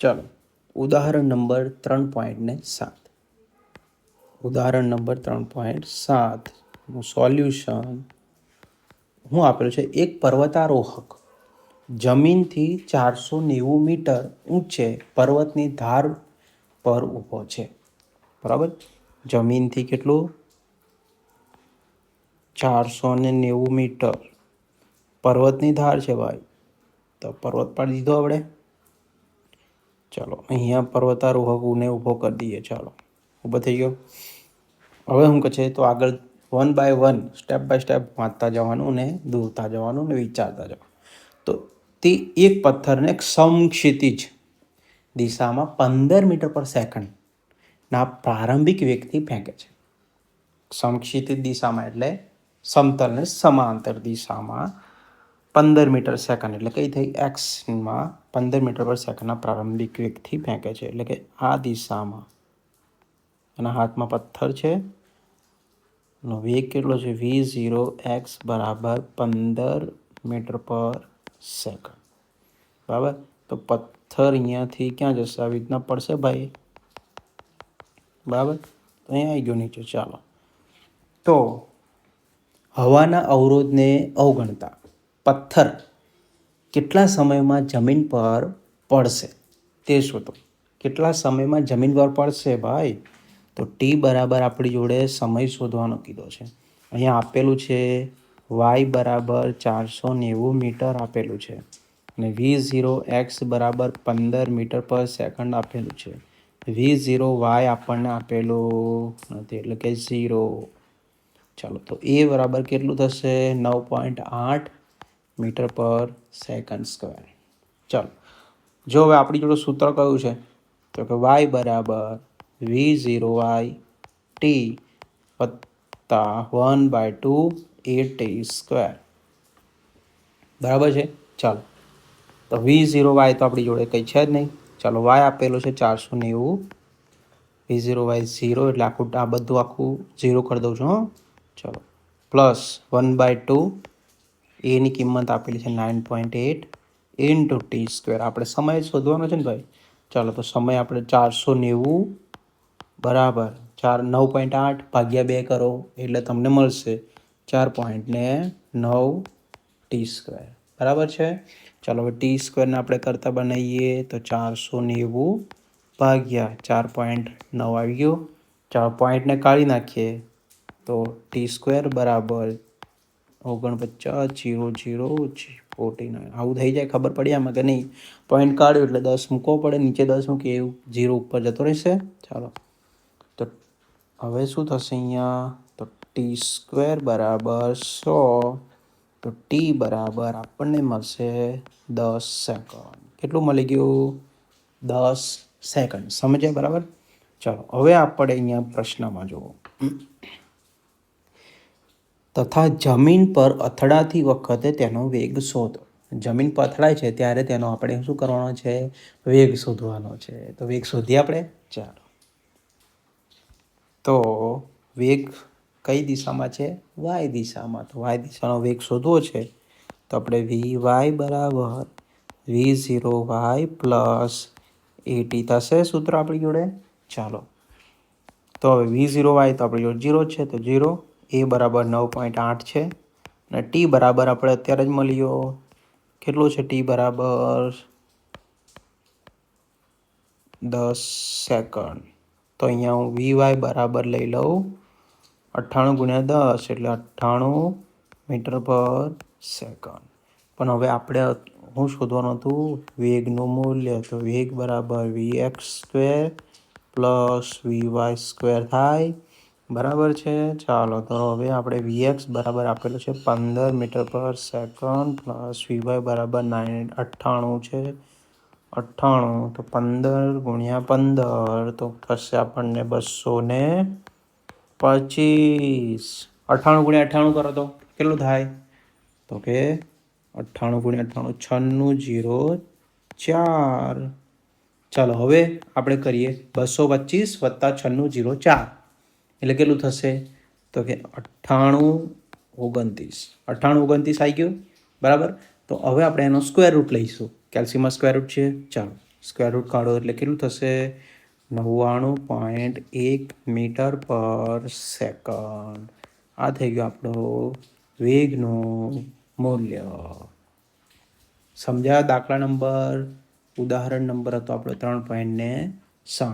ચાલો, ઉદાહરણ નંબર 3.7. ઉદાહરણ નંબર 3.7નું સોલ્યુશન હું આપેલું છે. એક પર્વતારોહક જમીનથી 490 મીટર ઊંચે પર્વતની ધાર પર ઊભો છે. બરાબર, જમીનથી કેટલું? 490 મીટર પર્વતની ધાર છે ભાઈ. તો પર્વત પાડી દીધો આપણે. ચાલો, અહીંયા પર્વતારોહકને ઊભો કરી દઈએ. ચાલો, ઊભો થઈ ગયો. હવે શું કહે છે, તો આગળ 1 by 1 સ્ટેપ બાય સ્ટેપ વાંચતા જવાનું ને દોરતા જવાનું ને વિચારતા જવાનું. તો તે એક પથ્થરને સમક્ષિતિજ દિશામાં 15 મીટર પર સેકન્ડના પ્રારંભિક વેગથી ફેંકે છે. સમક્ષિતિજ દિશામાં એટલે સમતલ ને સમાંતર દિશામાં 15 મીટર સેકન્ડ એટલે કઈ થઈ? એક્સમાં 15 મીટર પર સેકન્ડના પ્રારંભિક વેગથી ફેંકે છે. એટલે કે આ દિશામાં એના હાથમાં પથ્થર છે. વેગ કેટલો છે? v0 x બરાબર 15 મીટર પર સેકન્ડ. બરાબર, તો પથ્થર અહીંયાથી ક્યાં જશે? આવી રીતના પડશે ભાઈ. બરાબર, તો અહીંયા આવી ગયો નીચે. ચાલો, તો હવાના અવરોધને અવગણતા પથ્થર કેટલા સમયમાં જમીન પર પડશે તે શોધો. કેટલા સમયમાં જમીન પર પડશે ભાઈ? તો ટી બરાબર આપણી જોડે સમય શોધવાનો કીધો છે. અહીંયા આપેલું છે y બરાબર 490 મીટર આપેલું છે અને v0 x બરાબર 15 મીટર પર સેકન્ડ આપેલું છે. v0 y આપણને આપેલું નથી એટલે કે 0. ચાલો, તો એ બરાબર કેટલું થશે? 9.8 મીટર પર સેકન્ડ સ્ક્વેર. ચાલો, જો હવે આપણી જોડે સૂત્ર કયું છે? તો કે y બરાબર v0 y ટી વત્તા 1/2 a t સ્ક્વેર. બરાબર છે. ચાલો, તો v0 y તો આપણી જોડે કંઈ છે જ નહીં. ચાલો, y આપેલો છે 490, v0 y 0 એટલે આ બધું આખું 0 કરી દઉં છું. ચાલો, પ્લસ 1/2 એની કિંમત આપેલી છે 9.8 ઇન્ટુ ટી સ્ક્વેર. આપણે સમય શોધવાનો છે ને ભાઈ. ચાલો, તો સમય આપણે 490 બરાબર 9.8 ભાગ્યા 2 કરો એટલે તમને મળશે 4.9 ટી સ્ક્વેર. બરાબર છે. ચાલો, હવે ટી સ્ક્વેરને આપણે કરતા બનાવીએ તો 490 ભાગ્યા 4.9 આવી ગયો. ચાલો, પોઈન્ટને કાઢી નાખીએ તો ટી સ્ક્વેર બરાબર 49 આવું થઈ જાય. ખબર પડી આમાં કે નહીં? પોઈન્ટ કાઢ્યો એટલે 10 મૂકવો પડે, નીચે 10 મૂકીએ એવું 0 ઉપર જતો રહેશે. ચાલો, તો હવે શું થશે અહીંયા? તો ટી સ્ક્વેર બરાબર 100. તો ટી બરાબર આપણને મળશે 10 સેકન્ડ. કેટલું મળી ગયું? 10 સેકન્ડ. સમજ્યા? બરાબર. ચાલો, હવે આપણે અહીંયા પ્રશ્નમાં જુઓ. તથા જમીન પર અથડાતી વખતે તેનો વેગ શોધો. જમીન પર અથડાય છે ત્યારે તેનો આપણે શું કરવાનો છે? વેગ શોધવાનો છે. તો વેગ શોધીએ આપણે. ચાલો, તો વેગ કઈ દિશામાં છે? વાય દિશામાં. તો વાય દિશાનો વેગ શોધવો છે તો આપણે vy બરાબર v0 y પ્લસ at થશે સૂત્ર આપણી જોડે. ચાલો, તો હવે v0 y તો આપણી જોડે 0 છે તો 0. એ બરાબર 9.8 છે અને ટી બરાબર આપણે અત્યારે જ મળી ગયો. કેટલો છે ટી બરાબર? 10 સેકન્ડ. તો અહીંયા હું vy બરાબર લઈ લઉં 98 ગુણ્યા 10 એટલે 98 મીટર પર સેકન્ડ. પણ હવે આપણે શું શોધવાનું હતું? વેગનું મૂલ્ય. તો વેગ બરાબર vx square plus vy square થાય. બરાબર છે. ચાલો, તો હવે આપણે vx બરાબર આપેલું છે 15 મીટર પર સેકન્ડ પ્લસ vy બરાબર 98 છે. 98 તો 15 ગુણ્યા 15 તો થશે આપણને 225. 98 ગુણ્યા 98 કરો તો કેટલું થાય? તો કે 98 ગુણ્યા 98 9604. ચાલો, હવે આપણે કરીએ 225 વત્તા 9604 એટલે કેટલું થશે? તો કે 98 29 આવી ગયું. બરાબર, તો હવે આપણે એનો સ્ક્વેર રૂટ લઈશું. કેલ્સીમાં સ્ક્વેર રૂટ છે. ચાલો, સ્ક્વેર રૂટ કાઢો એટલે કેટલું થશે? 99.1 મીટર પર સેકન્ડ. આ થઈ ગયું આપણું વેગનું મૂલ્ય. સમજ્યા દાખલા નંબર? ઉદાહરણ નંબર હતો આપણો 3.7.